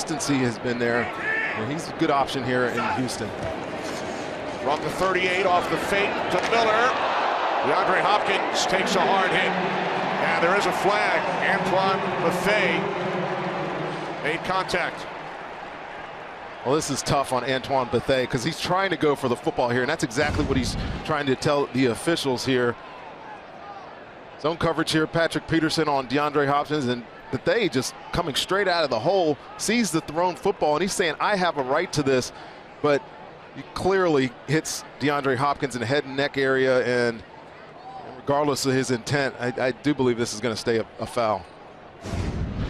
consistency has been there, and he's a good option here in Houston. From the 38 off the fake to Miller. DeAndre Hopkins takes a hard hit. And there is a flag. Antoine Bethea made contact. Well, this is tough on Antoine Bethea because he's trying to go for the football here, and that's exactly what he's trying to tell the officials here. Zone coverage here, Patrick Peterson on DeAndre Hopkins, and Bethea just coming straight out of the hole, sees the thrown football, and he's saying, I have a right to this, but he clearly hits DeAndre Hopkins in the head and neck area, and regardless of his intent, I do believe this is going to stay a foul.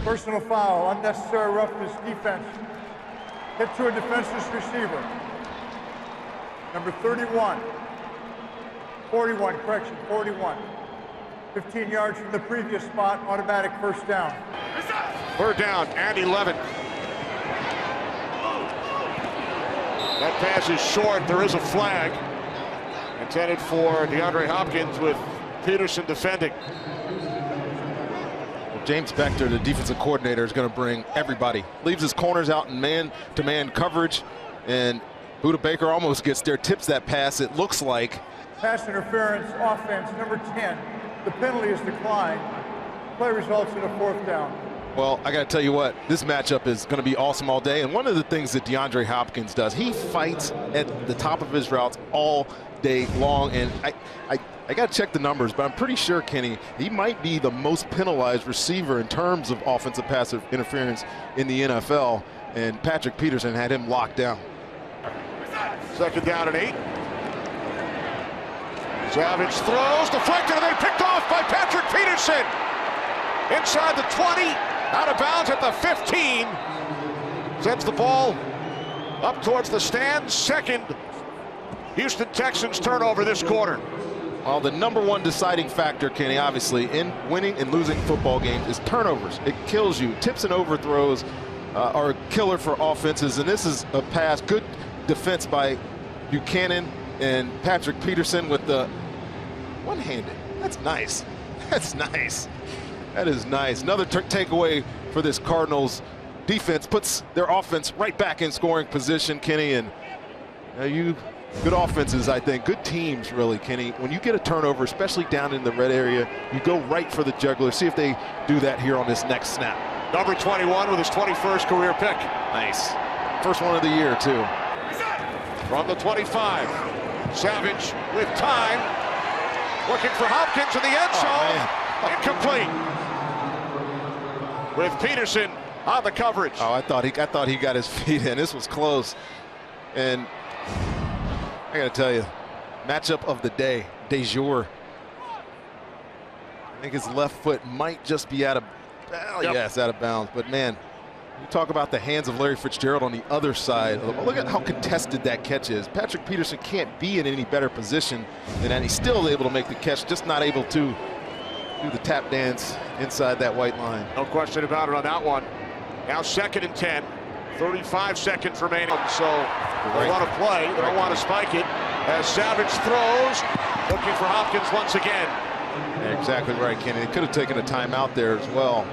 Personal foul, unnecessary roughness defense. Hit to a defenseless receiver. Number 31. 41, correction, 41. 15 yards from the previous spot, automatic first down. Third down and 11. That pass is short. There is a flag intended for DeAndre Hopkins with Peterson defending. James Bechter, the defensive coordinator, is going to bring everybody. Leaves his corners out in man-to-man coverage, and Budda Baker almost gets there, tips that pass, it looks like. Pass interference, offense, number 10. The penalty is declined. Play results in a 4th down. Well, I got to tell you what, this matchup is going to be awesome all day, and one of the things that DeAndre Hopkins does, he fights at the top of his routes all day long, and I got to check the numbers, but I'm pretty sure, Kenny, he might be the most penalized receiver in terms of offensive passive interference in the NFL, and Patrick Peterson had him locked down. Second down and 8. Savage throws, deflected, and then picked off by Patrick Peterson. Inside the 20, out of bounds at the 15. Sends the ball up towards the stands. Second Houston Texans turnover this quarter. Well, the #1 deciding factor, Kenny, obviously, in winning and losing football games is turnovers. It kills you. Tips and overthrows are a killer for offenses, and this is a pass. Good defense by Buchanan and Patrick Peterson with the one-handed. That's nice. That's nice. That is nice. Another takeaway for this Cardinals defense. Puts their offense right back in scoring position, Kenny, and good offenses, I think, good teams, really, Kenny. When you get a turnover, especially down in the red area, you go right for the jugular. See if they do that here on this next snap. Number 21 with his 21st career pick. Nice. First one of the year, too. From the 25, Savage with time, looking for Hopkins in the end zone. Incomplete. With Peterson on the coverage. Oh, I thought he got his feet in. This was close. And I got to tell you, matchup of the day, de jour. I think his left foot might just be out of, yes, out of bounds. But, man, you talk about the hands of Larry Fitzgerald on the other side. Look at how contested that catch is. Patrick Peterson can't be in any better position than that. He's still able to make the catch, just not able to do the tap dance inside that white line. No question about it on that one. Now 2nd and 10. 35 seconds remaining, so they want to play. They don't want to spike it. As Savage throws, looking for Hopkins once again. Yeah, exactly right, Kenny. They could have taken a timeout there as well.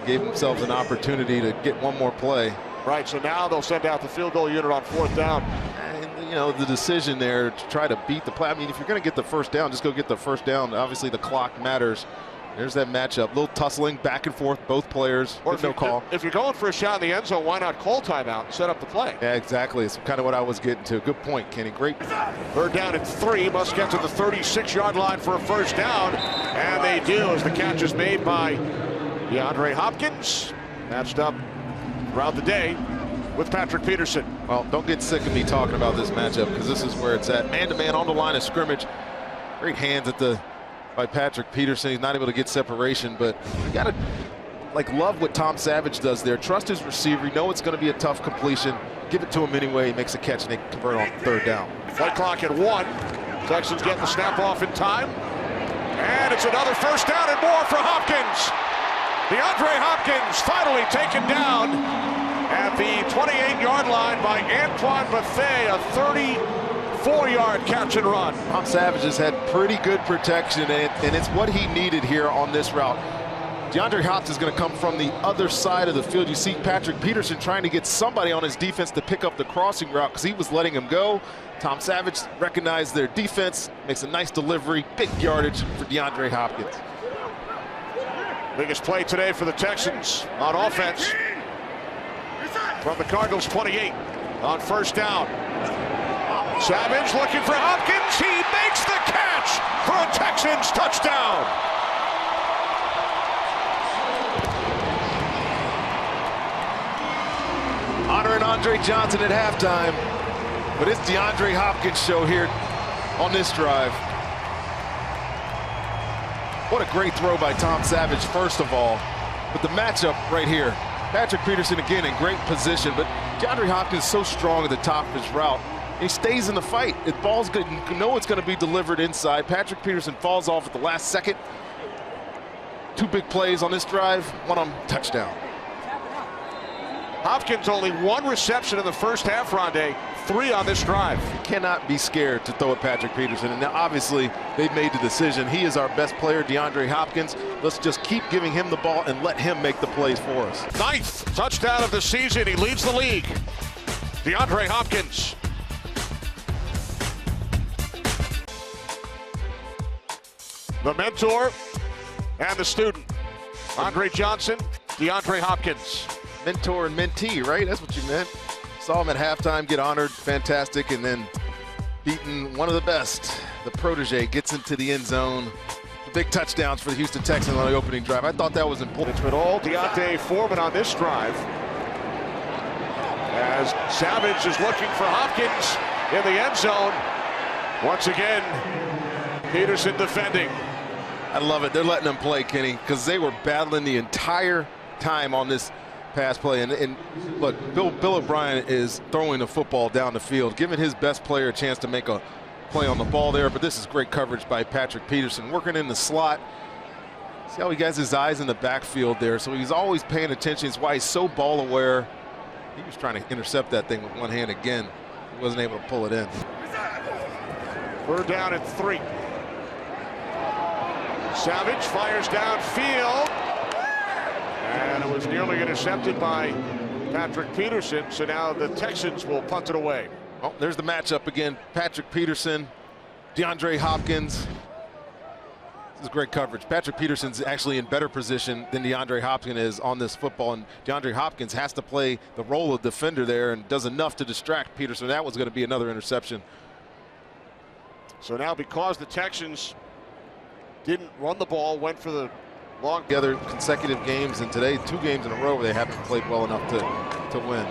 Gave themselves an opportunity to get one more play. Right, so now they'll send out the field goal unit on 4th down. And, you know, the decision there to try to beat the play. I mean, if you're going to get the first down, just go get the first down. Obviously, the clock matters. There's that matchup. A little tussling back and forth, both players. Or no call. If you're going for a shot in the end zone, why not call timeout and set up the play? Yeah, exactly. It's kind of what I was getting to. Good point, Kenny. Great. Third down and 3. Must get to the 36-yard line for a first down. And they do, as the catch is made by DeAndre Hopkins. Matched up throughout the day with Patrick Peterson. Well, don't get sick of me talking about this matchup, because this is where it's at. Man-to-man on the line of scrimmage. Great hands by Patrick Peterson. He's not able to get separation, but you gotta love what Tom Savage does there. Trust his receiver. You know it's going to be a tough completion. Give it to him anyway. He makes a catch and they convert on 3rd down. Play clock at 1. Texans get the snap off in time. And it's another first down and more for Hopkins. DeAndre Hopkins finally taken down at the 28-yard line by Antoine Bethea, a 34-yard catch and run. Tom Savage has had pretty good protection, and it's what he needed here on this route. DeAndre Hopkins is going to come from the other side of the field. You see Patrick Peterson trying to get somebody on his defense to pick up the crossing route because he was letting him go. Tom Savage recognized their defense, makes a nice delivery, big yardage for DeAndre Hopkins. Biggest play today for the Texans on offense from the Cardinals 28 on first down. Savage looking for Hopkins. He makes the catch for a Texans touchdown. Honoring Andre Johnson at halftime, but it's DeAndre Hopkins show here on this drive. What a great throw by Tom Savage, first of all. But the matchup right here. Patrick Peterson again in great position, but DeAndre Hopkins is so strong at the top of his route. He stays in the fight. The ball's good. You know it's going to be delivered inside. Patrick Peterson falls off at the last second. Two big plays on this drive, one on touchdown. Hopkins only one reception in the first half, Rondé. 3 on this drive. You cannot be scared to throw at Patrick Peterson. And now obviously they've made the decision. He is our best player, DeAndre Hopkins. Let's just keep giving him the ball and let him make the plays for us. 9th touchdown of the season. He leads the league. DeAndre Hopkins. The mentor and the student. Andre Johnson, DeAndre Hopkins. Mentor and mentee, right? That's what you meant. Saw him at halftime get honored, fantastic, and then beaten one of the best. The protege gets into the end zone. The big touchdowns for the Houston Texans on the opening drive. I thought that was important. It's been all Deontay Foreman on this drive. As Savage is looking for Hopkins in the end zone. Once again, Peterson defending. I love it. They're letting them play, Kenny, because they were battling the entire time on this pass play. And look, Bill O'Brien is throwing the football down the field, giving his best player a chance to make a play on the ball there. But this is great coverage by Patrick Peterson, working in the slot. See how he has his eyes in the backfield there. So he's always paying attention. It's why he's so ball aware. He was trying to intercept that thing with one hand again. He wasn't able to pull it in. 3rd down and 3. Savage fires downfield. And it was nearly intercepted by Patrick Peterson. So now the Texans will punt it away. Oh, there's the matchup again. Patrick Peterson, DeAndre Hopkins. This is great coverage. Patrick Peterson's actually in better position than DeAndre Hopkins is on this football. And DeAndre Hopkins has to play the role of defender there and does enough to distract Peterson. That was going to be another interception. So now because the Texans didn't run the ball, went for the long. Together consecutive games, and today 2 games in a row where they haven't played well enough to win.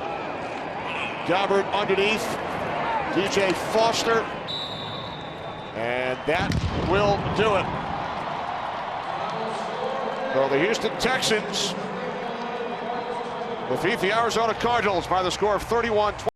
Gabbard underneath, DJ Foster, and that will do it. So the Houston Texans defeat the Arizona Cardinals by the score of 31-20.